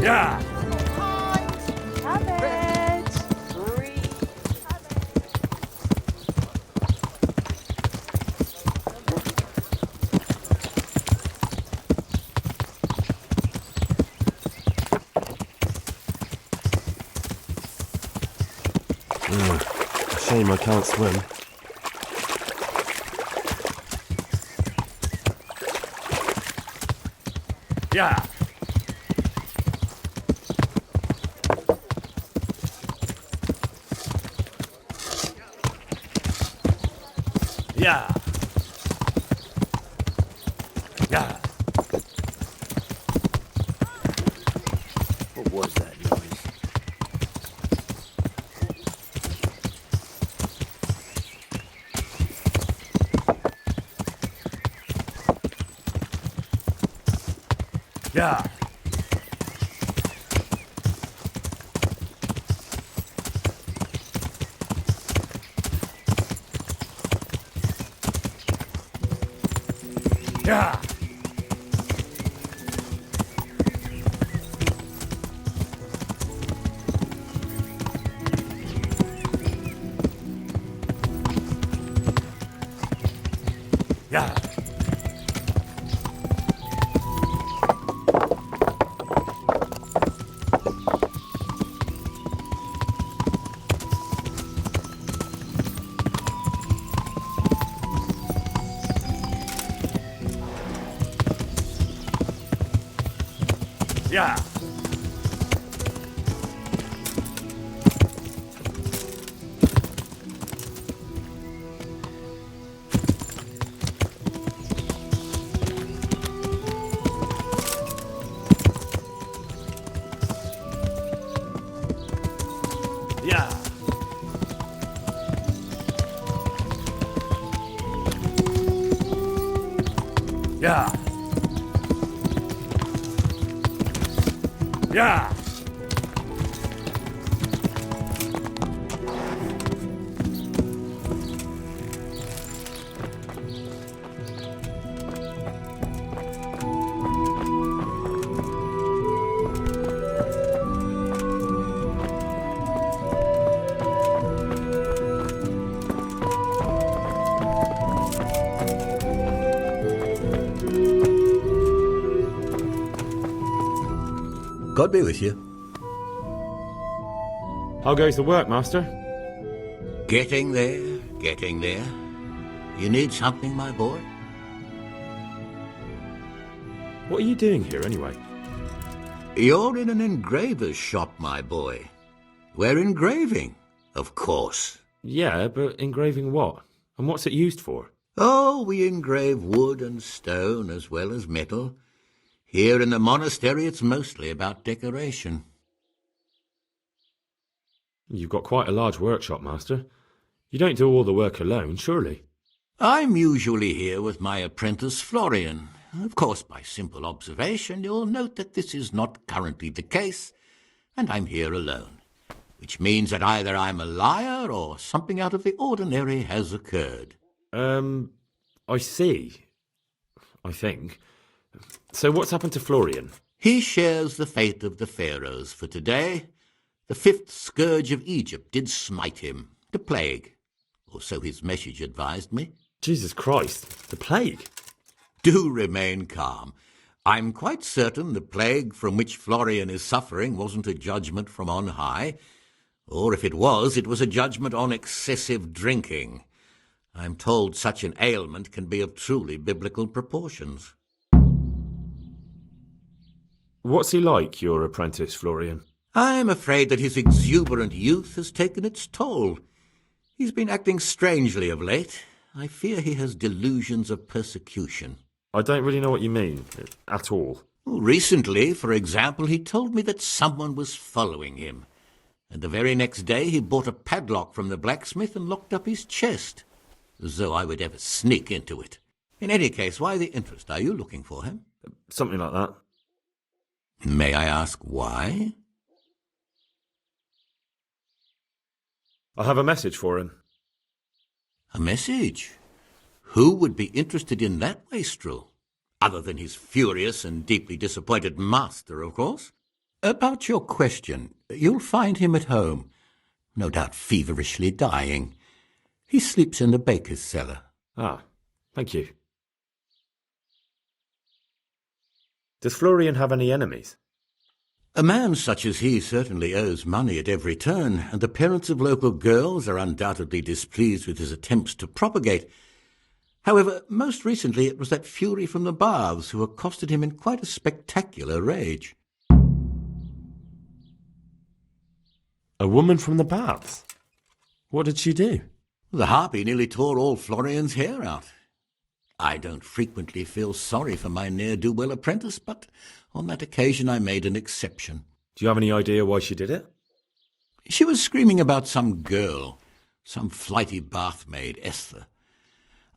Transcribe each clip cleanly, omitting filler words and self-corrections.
Yeah. Cabbage. Green. Shame I can't swim. Yeah. Yeah. Yeah. What was that noise? Yeah. Yeah. Yeah. Yeah. Yeah. Yeah. Yeah. God be with you. How goes the work, Master? Getting there, getting there. You need something, my boy? What are you doing here, anyway? You're in an engraver's shop, my boy. We're engraving, of course. Yeah, but engraving what? And what's it used for? Oh, we engrave wood and stone as well as metal. Here in the monastery, it's mostly about decoration. You've got quite a large workshop, Master. You don't do all the work alone, surely? I'm usually here with my apprentice, Florian. Of course, by simple observation, you'll note that this is not currently the case, and I'm here alone, which means that either I'm a liar or something out of the ordinary has occurred. I see. I think. So what's happened to Florian? He shares the fate of the pharaohs for today. The fifth scourge of Egypt did smite him, the plague, or so his message advised me. Jesus Christ, the plague? Do remain calm. I'm quite certain the plague from which Florian is suffering wasn't a judgment from on high, or if it was a judgment on excessive drinking. I'm told such an ailment can be of truly biblical proportions. What's he like, your apprentice, Florian? I'm afraid that his exuberant youth has taken its toll. He's been acting strangely of late. I fear he has delusions of persecution. I don't really know what you mean, at all. Recently, for example, he told me that someone was following him, and the very next day he bought a padlock from the blacksmith and locked up his chest, as though I would ever sneak into it. In any case, why the interest? Are you looking for him? Something like that. May I ask why? I have a message for him. A message? Who would be interested in that wastrel? Other than his furious and deeply disappointed master, of course. About your question, you'll find him at home, no doubt feverishly dying. He sleeps in the baker's cellar. Ah, thank you. Does Florian have any enemies? A man such as he certainly owes money at every turn, and the parents of local girls are undoubtedly displeased with his attempts to propagate. However, most recently it was that fury from the baths who accosted him in quite a spectacular rage. A woman from the baths? What did she do? The harpy nearly tore all Florian's hair out. I don't frequently feel sorry for my ne'er-do-well apprentice, but on that occasion I made an exception. Do you have any idea why she did it? She was screaming about some girl, some flighty bathmaid, Esther.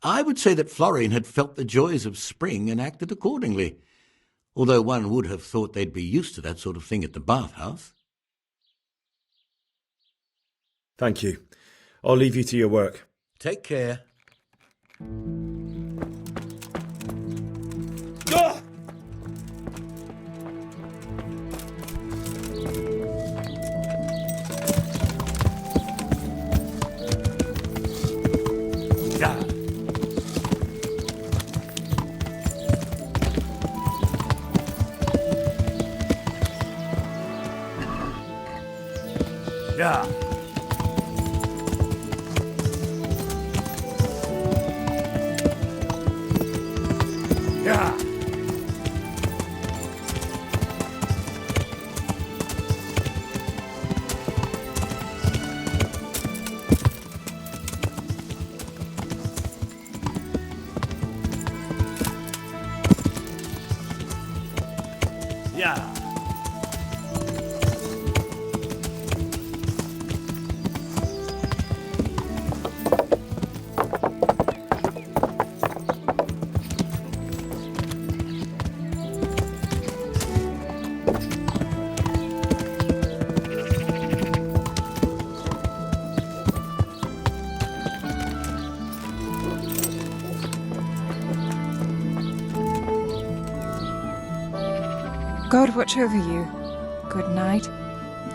I would say that Florian had felt the joys of spring and acted accordingly, although one would have thought they'd be used to that sort of thing at the bathhouse. Thank you. I'll leave you to your work. Take care. Ah! Yeah. Yeah. Yeah. God watch over you. Good night.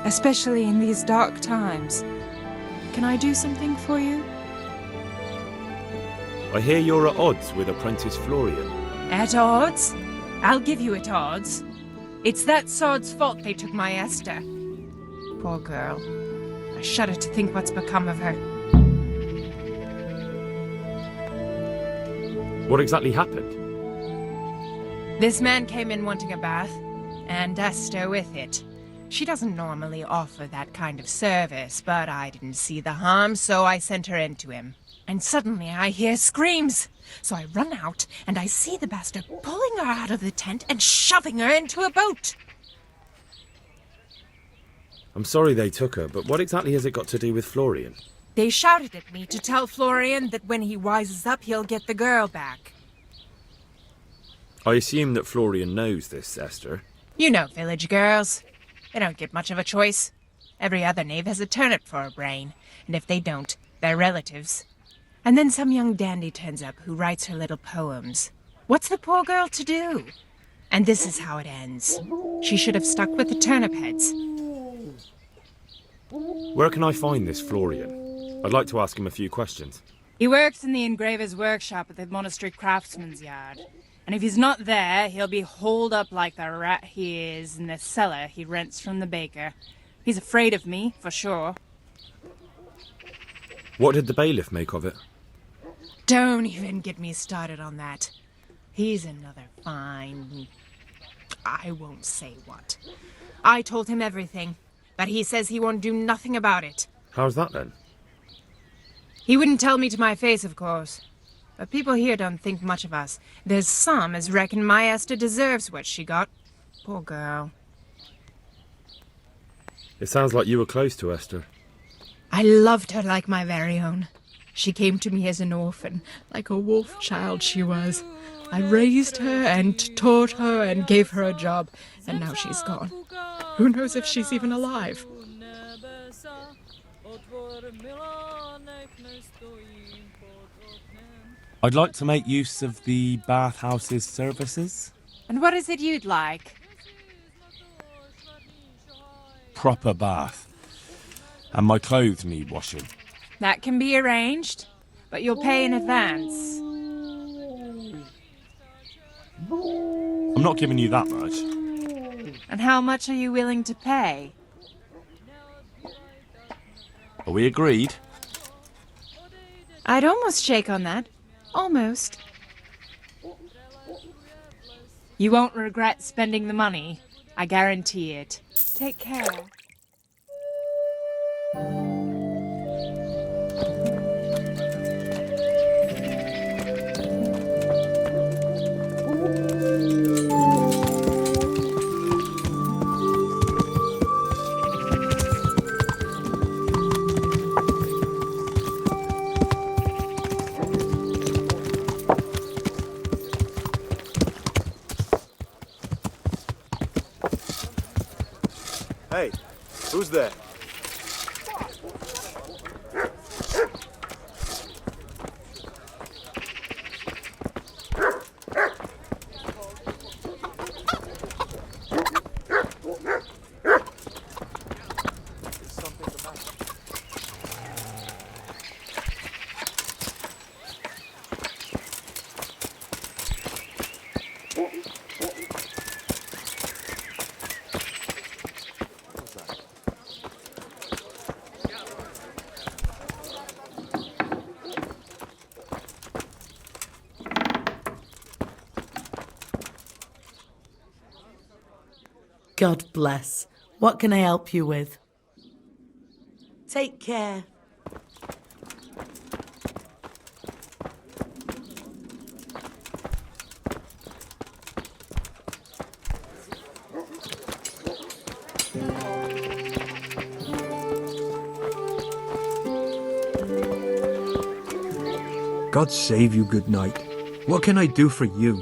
Especially in these dark times. Can I do something for you? I hear you're at odds with apprentice Florian. At odds? I'll give you at odds. It's that sod's fault they took my Esther. Poor girl. I shudder to think what's become of her. What exactly happened? This man came in wanting a bath, and Esther with it. She doesn't normally offer that kind of service, but I didn't see the harm, so I sent her in to him. And suddenly I hear screams. So I run out, and I see the bastard pulling her out of the tent and shoving her into a boat. I'm sorry they took her, but what exactly has it got to do with Florian? They shouted at me to tell Florian that when he wises up, he'll get the girl back. I assume that Florian knows this, Esther. You know village girls. They don't get much of a choice. Every other knave has a turnip for a brain, and if they don't, they're relatives. And then some young dandy turns up who writes her little poems. What's the poor girl to do? And this is how it ends. She should have stuck with the turnip heads. Where can I find this Florian? I'd like to ask him a few questions. He works in the engraver's workshop at the monastery craftsman's yard. And if he's not there, he'll be holed up like the rat he is in the cellar he rents from the baker. He's afraid of me, for sure. What did the bailiff make of it? Don't even get me started on that. He's another fine... I won't say what. I told him everything, but he says he won't do nothing about it. How's that then? He wouldn't tell me to my face, of course. But people here don't think much of us. There's some as reckon my Esther deserves what she got. Poor girl. It sounds like you were close to Esther. I loved her like my very own. She came to me as an orphan, like a wolf child she was. I raised her and taught her and gave her a job, and now she's gone. Who knows if she's even alive? I'd like to make use of the bathhouse's services. And what is it you'd like? proper bath. And my clothes need washing. That can be arranged, but you'll pay in advance. I'm not giving you that much. And how much are you willing to pay? Are we agreed? I'd almost shake on that. Almost. You won't regret spending the money. I guarantee it. Take care. Hey, who's there? God bless. What can I help you with? Take care. God save you, good night. What can I do for you?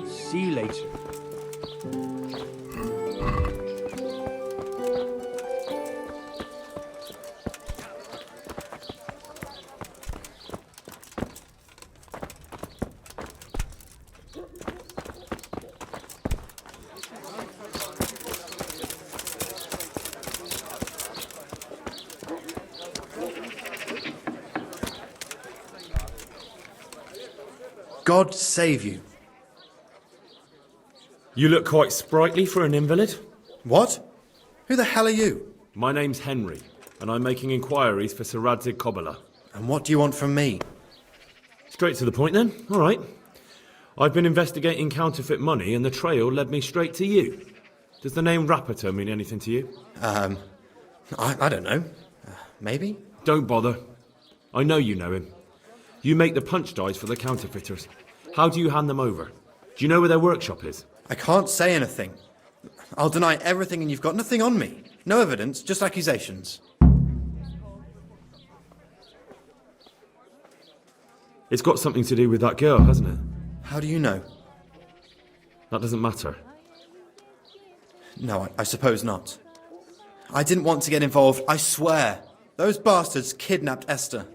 See you later. God save you. You look quite sprightly for an invalid. What? Who the hell are you? My name's Henry, and I'm making inquiries for Sir Radzig Kobyla. And what do you want from me? Straight to the point then. All right. I've been investigating counterfeit money, and the trail led me straight to you. Does the name Rapiter mean anything to you? I don't know. Maybe? Don't bother. I know you know him. You make the punch dies for the counterfeiters. How do you hand them over? Do you know where their workshop is? I can't say anything. I'll deny everything and you've got nothing on me. No evidence, just accusations. It's got something to do with that girl, hasn't it? How do you know? That doesn't matter. No, I suppose not. I didn't want to get involved, I swear. Those bastards kidnapped Esther.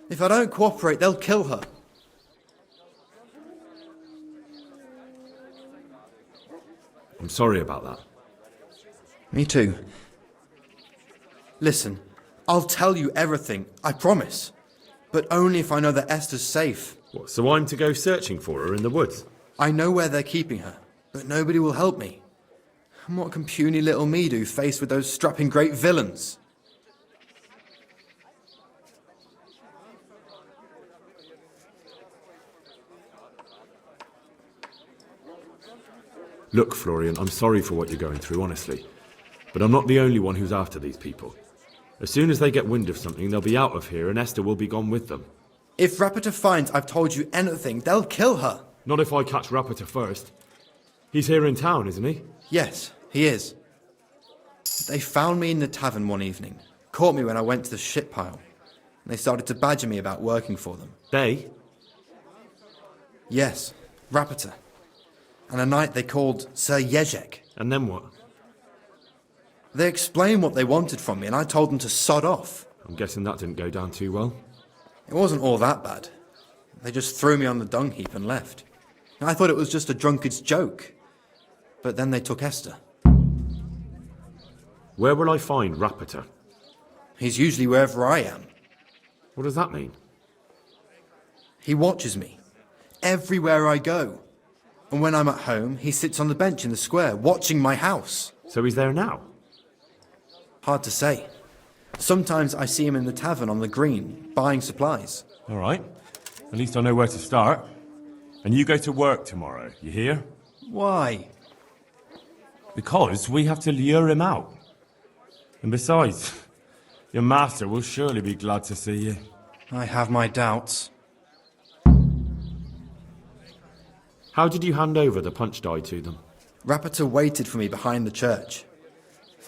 If I don't cooperate, they'll kill her. I'm sorry about that. Me too. Listen, I'll tell you everything, I promise. But only if I know that Esther's safe. What, so I'm to go searching for her in the woods? I know where they're keeping her, but nobody will help me. And what can puny little me do faced with those strapping great villains? Look, Florian, I'm sorry for what you're going through, honestly. But I'm not the only one who's after these people. As soon as they get wind of something, they'll be out of here and Esther will be gone with them. If Rapiter finds I've told you anything, they'll kill her. Not if I catch Rapiter first. He's here in town, isn't he? Yes, he is. They found me in the tavern one evening, caught me when I went to the shit pile, and they started to badger me about working for them. They? Yes, Rapiter. And a knight they called Sir Jezek. And then what? They explained what they wanted from me, and I told them to sod off. I'm guessing that didn't go down too well. It wasn't all that bad. They just threw me on the dung heap and left. I thought it was just a drunkard's joke. But then they took Esther. Where will I find Rapiter? He's usually wherever I am. What does that mean? He watches me, everywhere I go. And when I'm at home, he sits on the bench in the square, watching my house. So he's there now? Hard to say. Sometimes I see him in the tavern on the green, buying supplies. All right. At least I know where to start. And you go to work tomorrow, you hear? Why? Because we have to lure him out. And besides, your master will surely be glad to see you. I have my doubts. How did you hand over the punch die to them? Rapiter waited for me behind the church.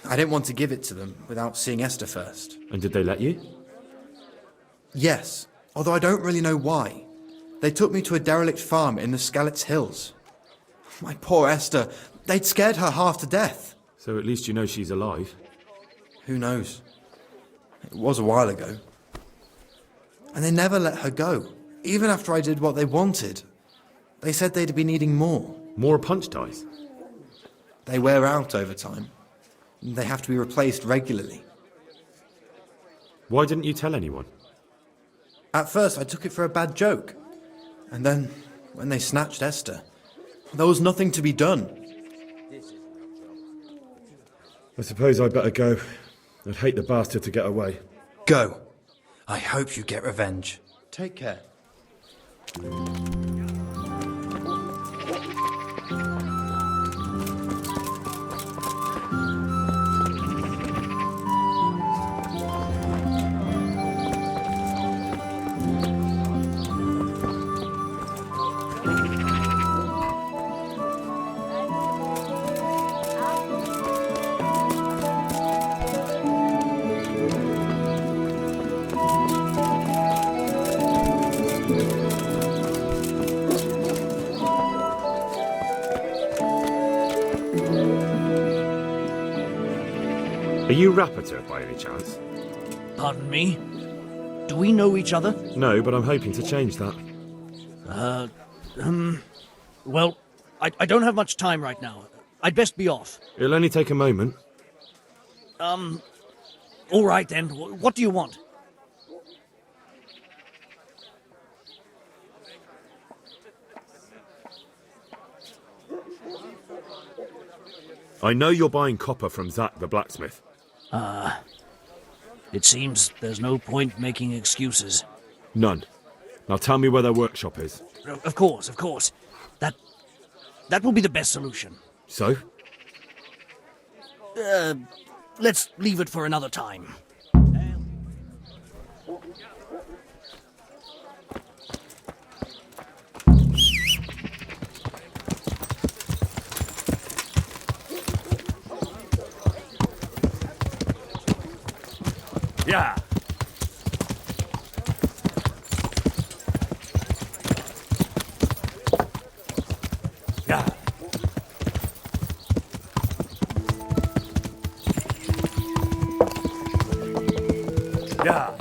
I didn't want to give it to them without seeing Esther first. And did they let you? Yes, although I don't really know why. They took me to a derelict farm in the Skalitz Hills. My poor Esther, they'd scared her half to death. So at least you know she's alive. Who knows? It was a while ago. And they never let her go, even after I did what they wanted. They said they'd be needing more. More punch dies? They wear out over time. They have to be replaced regularly. Why didn't you tell anyone? At first, I took it for a bad joke. And then, when they snatched Esther, there was nothing to be done. I suppose I'd better go. I'd hate the bastard to get away. Go. I hope you get revenge. Take care. Are you Rapiter, by any chance? Pardon me? Do we know each other? No, but I'm hoping to change that. Well, I don't have much time right now. I'd best be off. It'll only take a moment. All right then. What do you want? I know you're buying copper from Zach the blacksmith. It seems there's no point making excuses. None. Now tell me where their workshop is. Of course, of course. That will be the best solution. So? Let's leave it for another time. Yeah. Yeah. Yeah.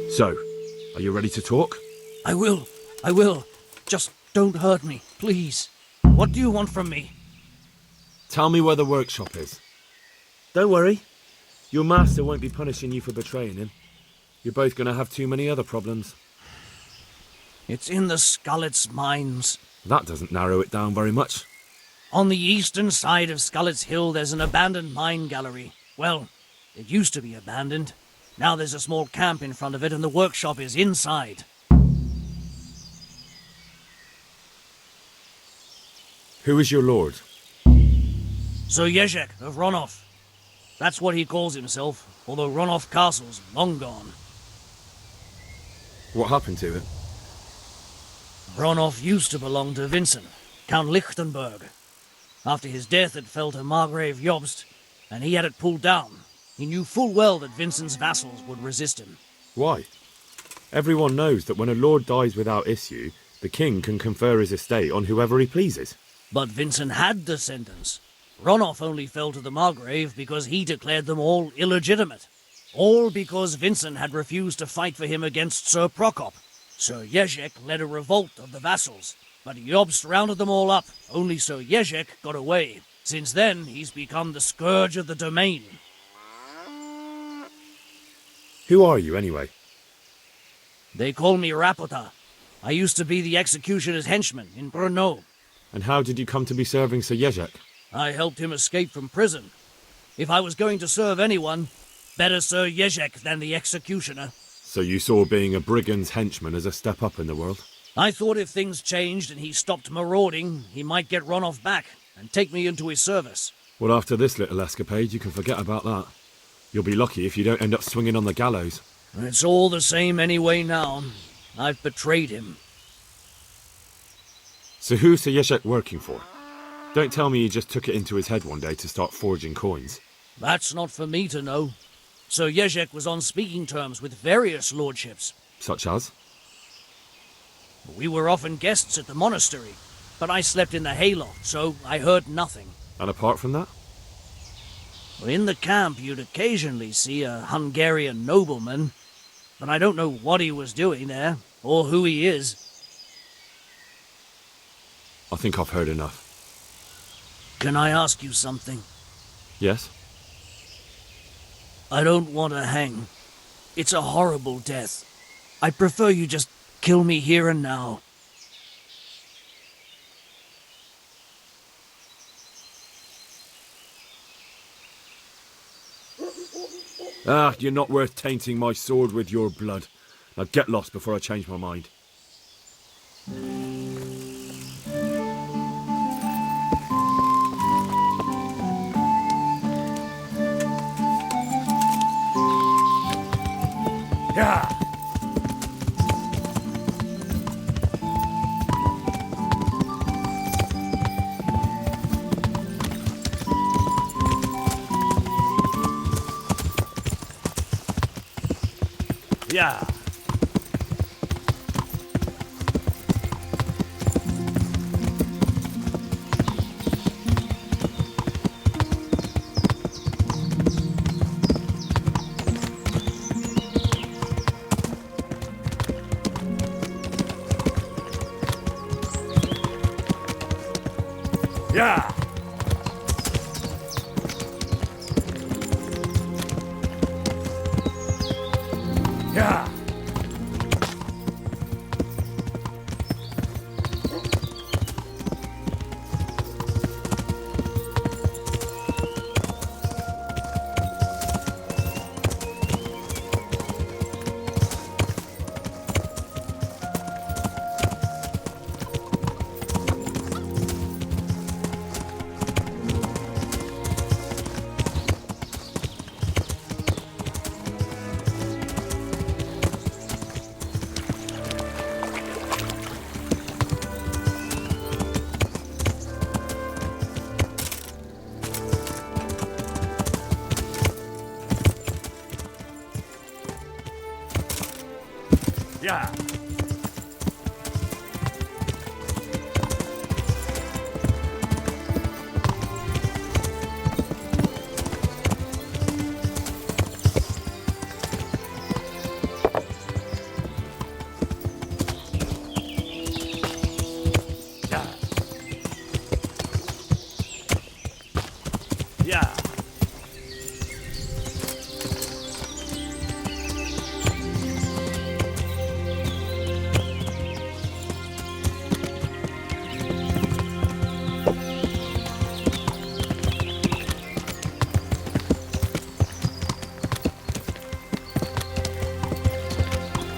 So, are you ready to talk? I will. Just don't hurt me, please. What do you want from me? Tell me where the workshop is. Don't worry. Your master won't be punishing you for betraying him. You're both going to have too many other problems. It's in the Skalitz mines. That doesn't narrow it down very much. On the eastern side of Skalitz Hill, there's an abandoned mine gallery. Well, it used to be abandoned. Now there's a small camp in front of it, and the workshop is inside. Who is your lord? Sir Jezek of Ronov. That's what he calls himself, although Ronov Castle's long gone. What happened to it? Ronov used to belong to Vincent, Count Lichtenberg. After his death, it fell to Margrave Jobst, and he had it pulled down. He knew full well that Vincent's vassals would resist him. Why? Everyone knows that when a lord dies without issue, the king can confer his estate on whoever he pleases. But Vincent had descendants. Ronolf only fell to the Margrave because he declared them all illegitimate. All because Vincent had refused to fight for him against Sir Prokop. Sir Jezek led a revolt of the vassals, but Jobst rounded them all up. Only Sir Jezek got away. Since then, he's become the scourge of the domain. Who are you, anyway? They call me Rapota. I used to be the executioner's henchman in Brno. And how did you come to be serving Sir Jezek? I helped him escape from prison. If I was going to serve anyone, better Sir Jezek than the executioner. So you saw being a brigand's henchman as a step up in the world? I thought if things changed and he stopped marauding, he might get Ronolf back and take me into his service. Well, after this little escapade, you can forget about that. You'll be lucky if you don't end up swinging on the gallows. It's all the same anyway now. I've betrayed him. So who's Sir Jezek working for? Don't tell me he just took it into his head one day to start forging coins. That's not for me to know. Sir Jezek was on speaking terms with various lordships. Such as? We were often guests at the monastery, but I slept in the hayloft, so I heard nothing. And apart from that? In the camp, you'd occasionally see a Hungarian nobleman, but I don't know what he was doing there, or who he is. I think I've heard enough. Can I ask you something? Yes? I don't want to hang. It's a horrible death. I prefer you just kill me here and now. Ah, you're not worth tainting my sword with your blood. Now get lost before I change my mind. Yeah. Yeah. Yeah. Yeah. Yeah. Yeah.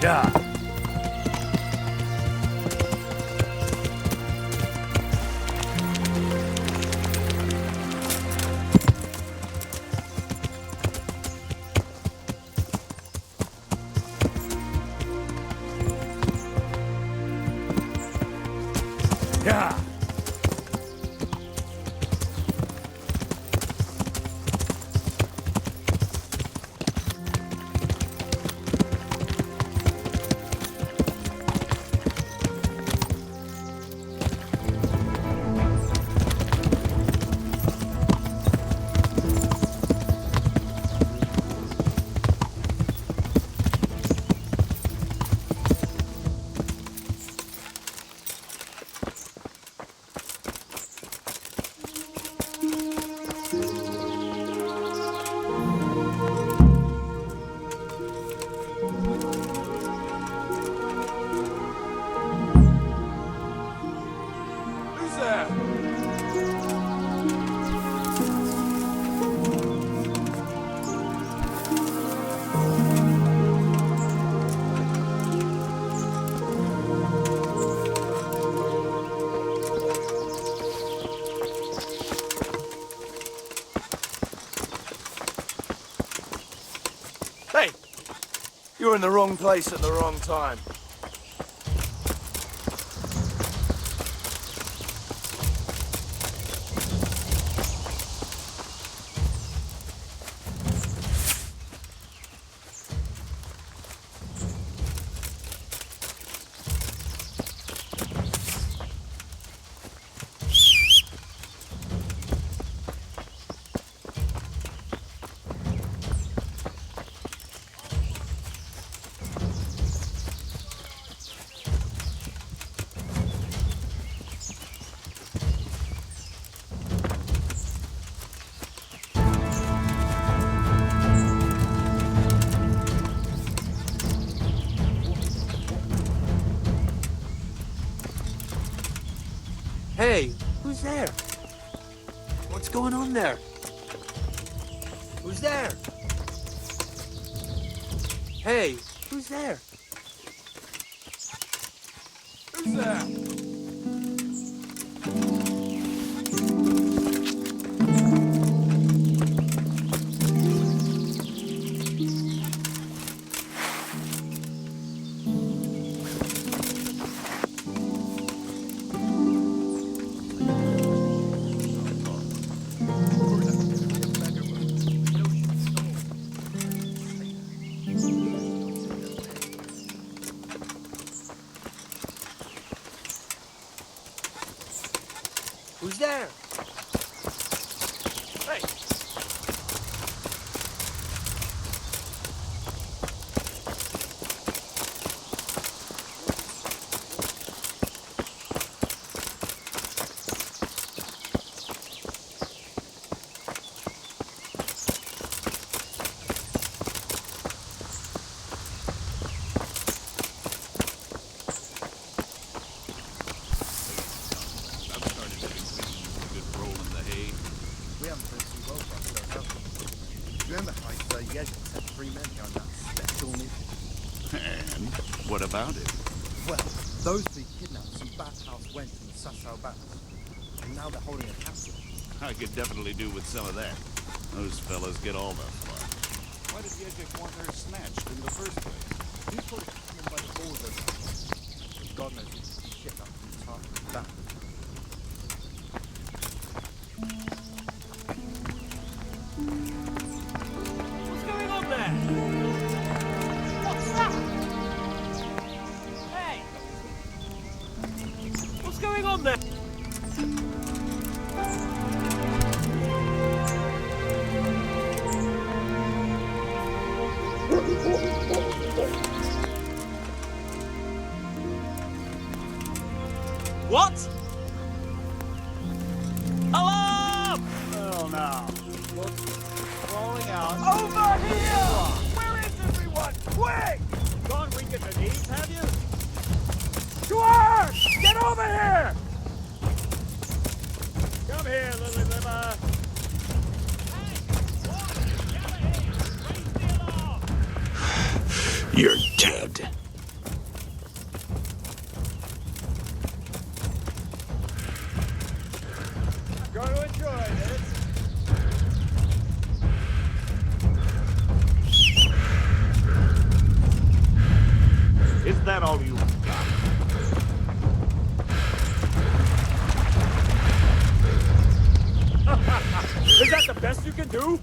Yeah. Yeah. You're in the wrong place at the wrong time. Hey, who's there? What's going on there? Who's there? Hey, who's there? Who's there? Who's there? Hey! What about it? Well, those three kidnapped some bathhouse wench from the Sasau baths. And now they're holding a captive. I could definitely do with some of that. Those fellas get all the fun. Why did Yejek want her snatched in the first place? He's probably coming by the balls of God knows what shit up from the top of that. What's going on there? What's that? Hey! What's going on there? What? Alarm! Oh, no. What's rolling out? Over here! Where is everyone? Quick! Gone weak at the knees, have you? To work! Get over here! Come here, Lily Liver. You're dead. Going to enjoy this. Is that all you got? Is that the best you can do?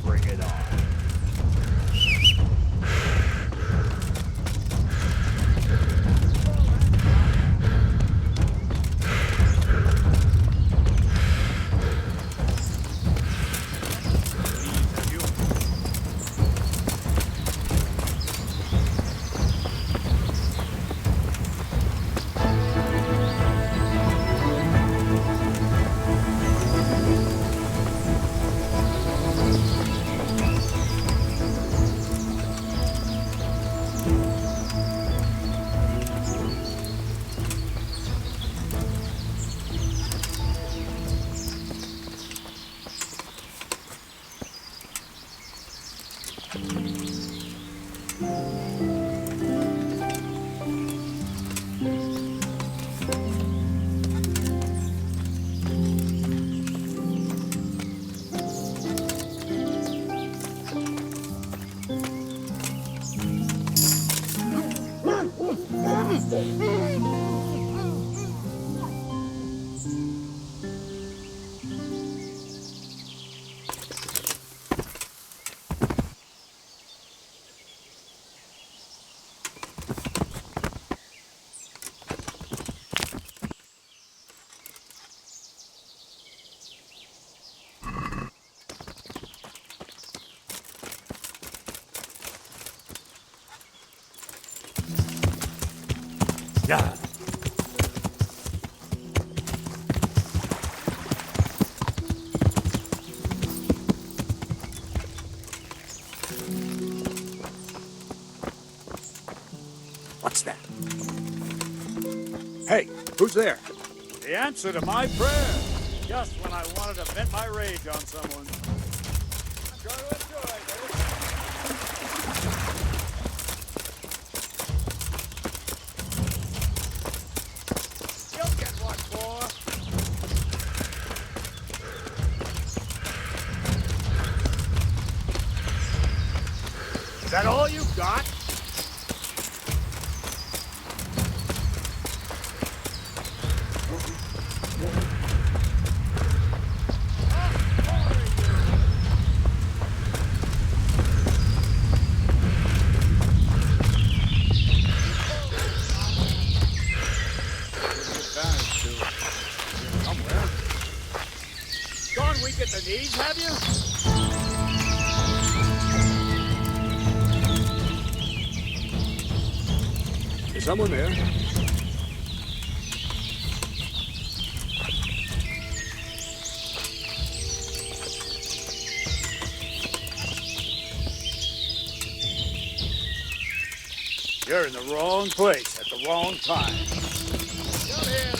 Bring it on. Yeah. What's that? Hey, who's there? The answer to my prayer. Just when I wanted to vent my rage on someone. Try to enjoy this. You'll get what for. Is that all you got? Get the knees, have you? Is someone there? You're in the wrong place at the wrong time. Come here,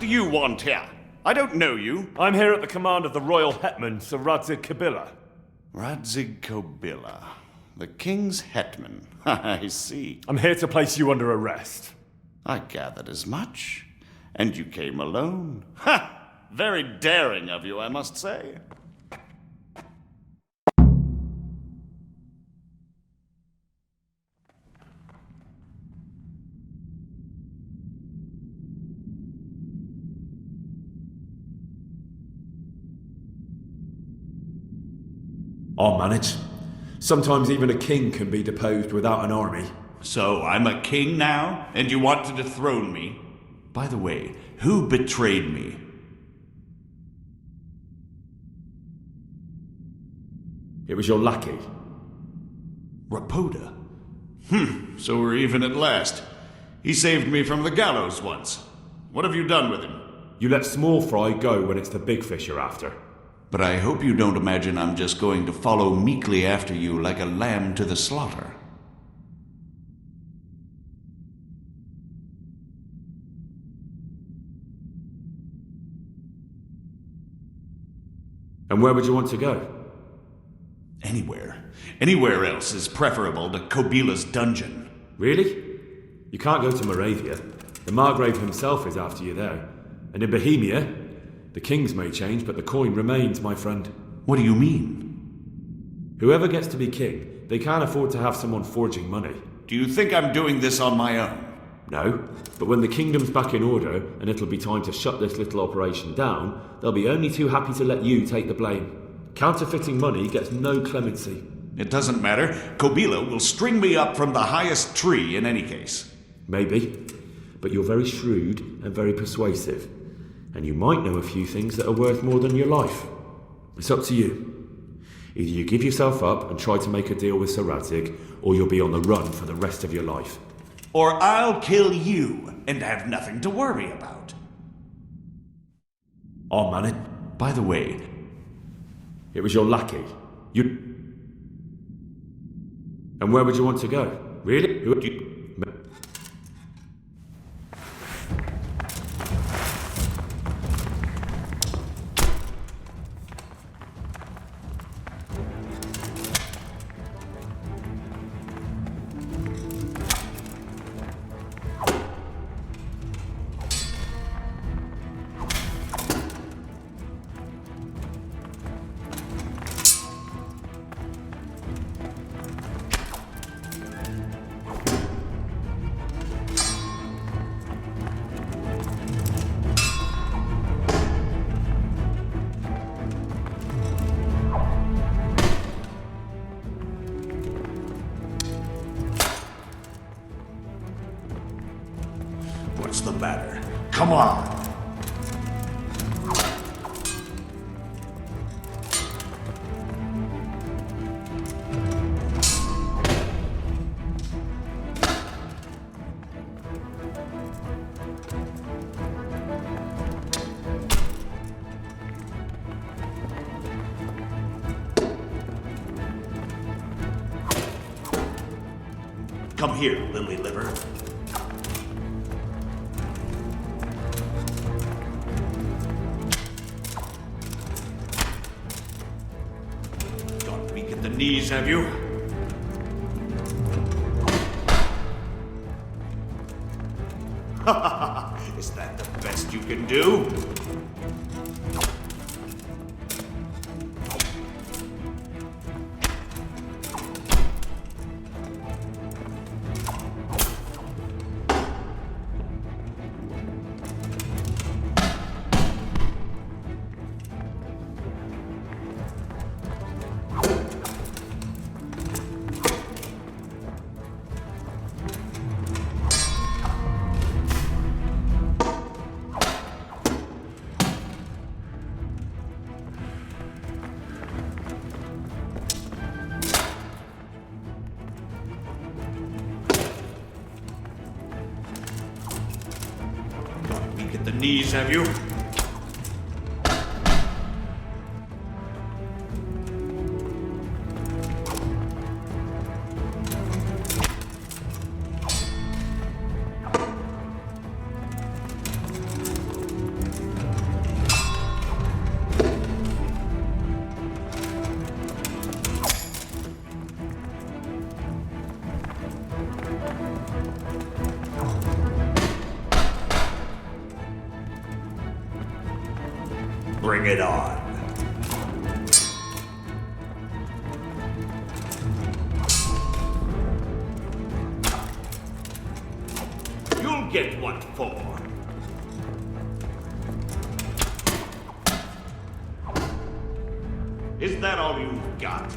you want here? I don't know you. I'm here at the command of the royal hetman, Sir Radzig Kobyla. Radzig Kobyla, the king's hetman. I see. I'm here to place you under arrest. I gathered as much. And you came alone. Ha! Very daring of you, I must say. I'll manage. Sometimes even a king can be deposed without an army. So I'm a king now, and you want to dethrone me? By the way, who betrayed me? It was your lackey. Rapoda? So we're even at last. He saved me from the gallows once. What have you done with him? You let small fry go when it's the big fish you're after. But I hope you don't imagine I'm just going to follow meekly after you like a lamb to the slaughter. And where would you want to go? Anywhere. Anywhere else is preferable to Kobyla's dungeon. Really? You can't go to Moravia. The Margrave himself is after you there. And in Bohemia, the kings may change, but the coin remains, my friend. What do you mean? Whoever gets to be king, they can't afford to have someone forging money. Do you think I'm doing this on my own? No, but when the kingdom's back in order, and it'll be time to shut this little operation down, they'll be only too happy to let you take the blame. Counterfeiting money gets no clemency. It doesn't matter. Kobyla will string me up from the highest tree in any case. Maybe, but you're very shrewd and very persuasive. And you might know a few things that are worth more than your life. It's up to you. Either you give yourself up and try to make a deal with Sir Radzig, or you'll be on the run for the rest of your life. Or I'll kill you and have nothing to worry about. I'll man it. By the way, it was your lackey. And where would you want to go? Really? Who would you... What's the matter? Come on! Come here, lily liver. Got weak at the knees, have you? Is that the best you can do? At the knees, have you? Bring it on. You'll get what for. Is that all you've got?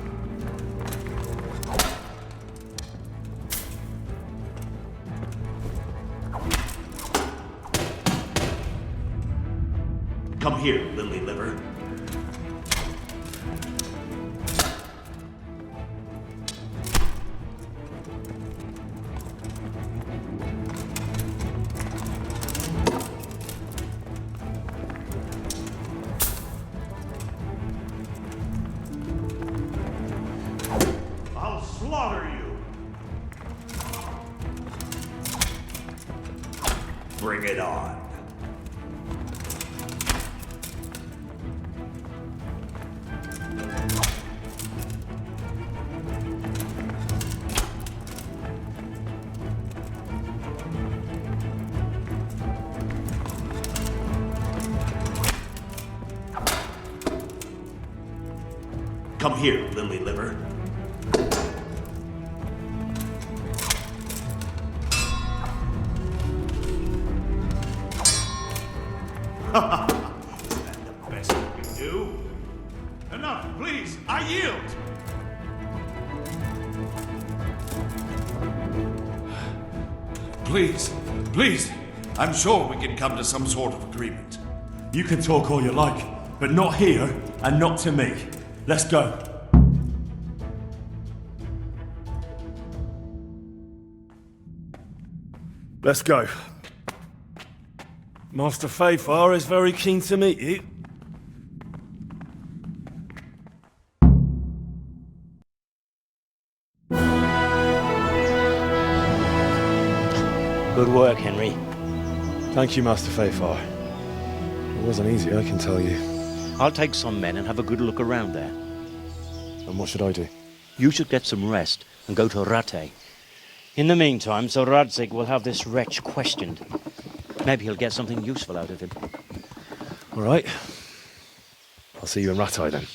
Come here, lily liver. I'll slaughter you. Bring it on. Come here, lily liver. Is that the best you can do? Enough, please! I yield! Please. I'm sure we can come to some sort of agreement. You can talk all you like, but not here and not to me. Let's go. Let's go. Master Fayfar is very keen to meet you. Good work, Henry. Thank you, Master Fayfar. It wasn't easy, I can tell you. I'll take some men and have a good look around there. And what should I do? You should get some rest and go to Rate. In the meantime, Sir Radzig will have this wretch questioned. Maybe he'll get something useful out of him. All right. I'll see you in Ratai then.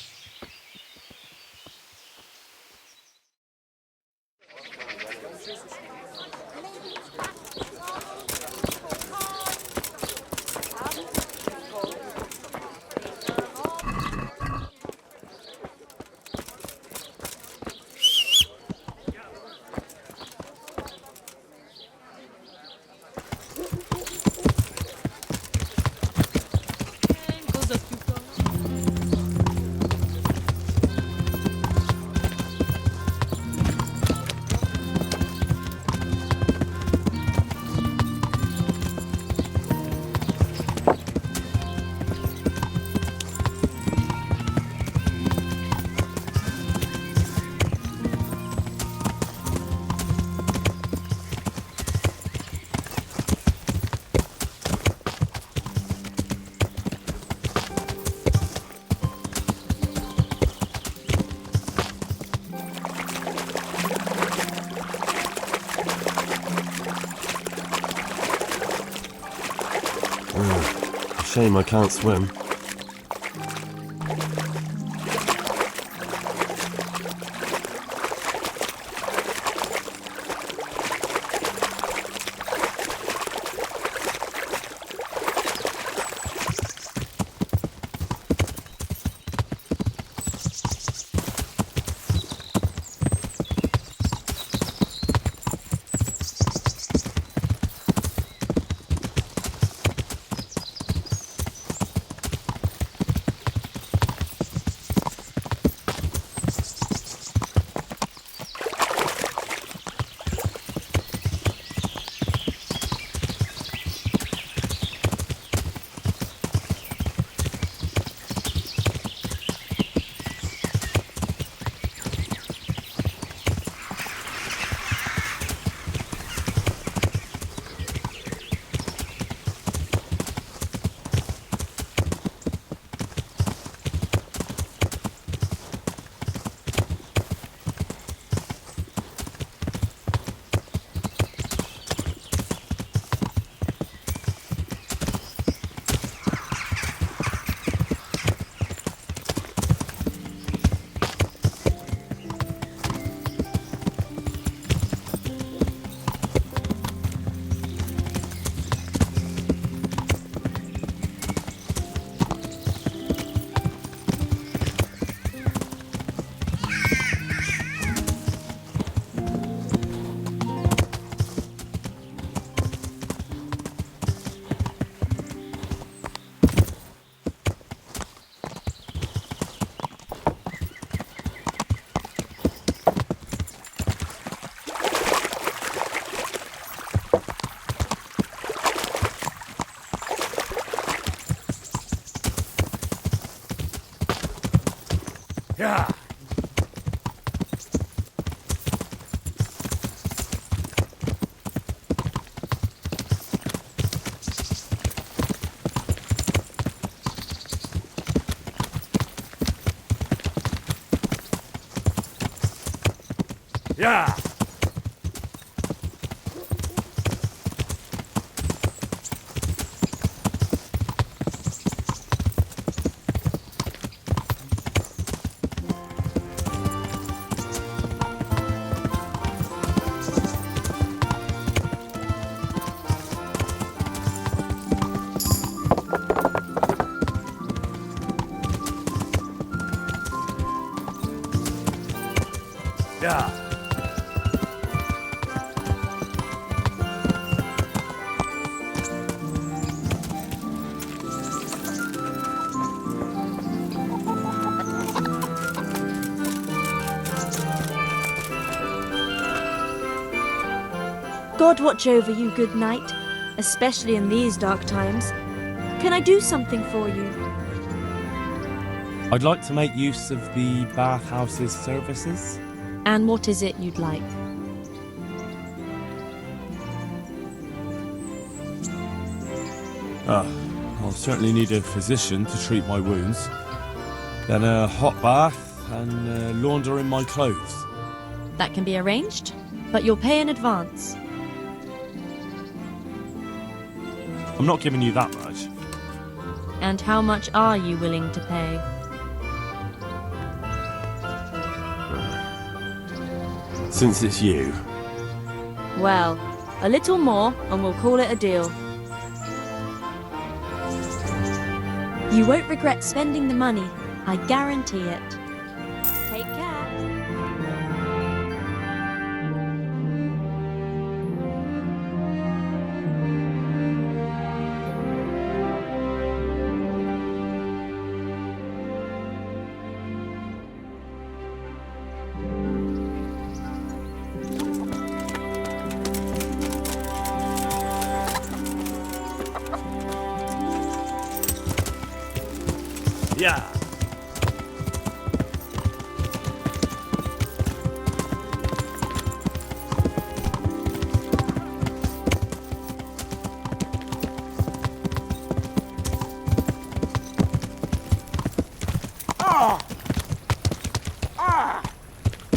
Shame I can't swim. Yeah. Yeah. God watch over you, good knight, especially in these dark times. Can I do something for you? I'd like to make use of the bathhouse's services. And what is it you'd like? I'll certainly need a physician to treat my wounds. Then a hot bath and laundering my clothes. That can be arranged, but you'll pay in advance. I'm not giving you that much. And how much are you willing to pay? Since it's you. Well, a little more and we'll call it a deal. You won't regret spending the money, I guarantee it. Take care. Yeah.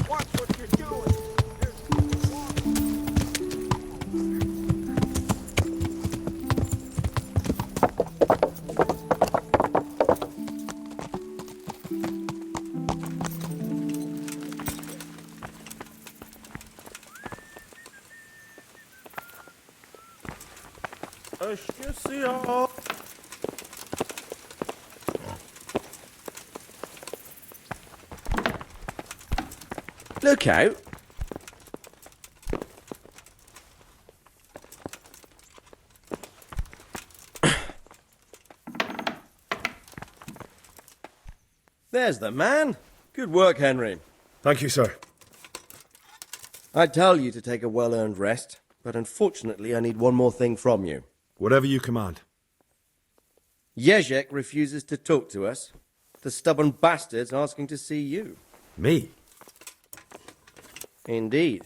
Watch what you're doing. Look out. There's the man. Good work, Henry. Thank you, sir. I tell you to take a well-earned rest, but unfortunately I need one more thing from you. Whatever you command. Jezek refuses to talk to us. The stubborn bastard's asking to see you. Me? Indeed.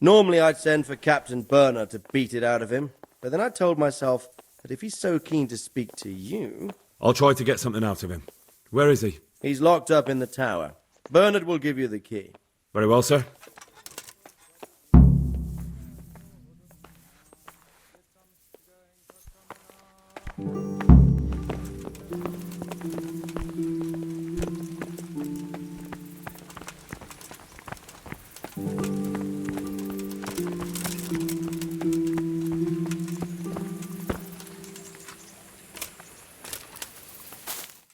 Normally I'd send for Captain Bernard to beat it out of him, but then I told myself that if he's so keen to speak to you... I'll try to get something out of him. Where is he? He's locked up in the tower. Bernard will give you the key. Very well, sir.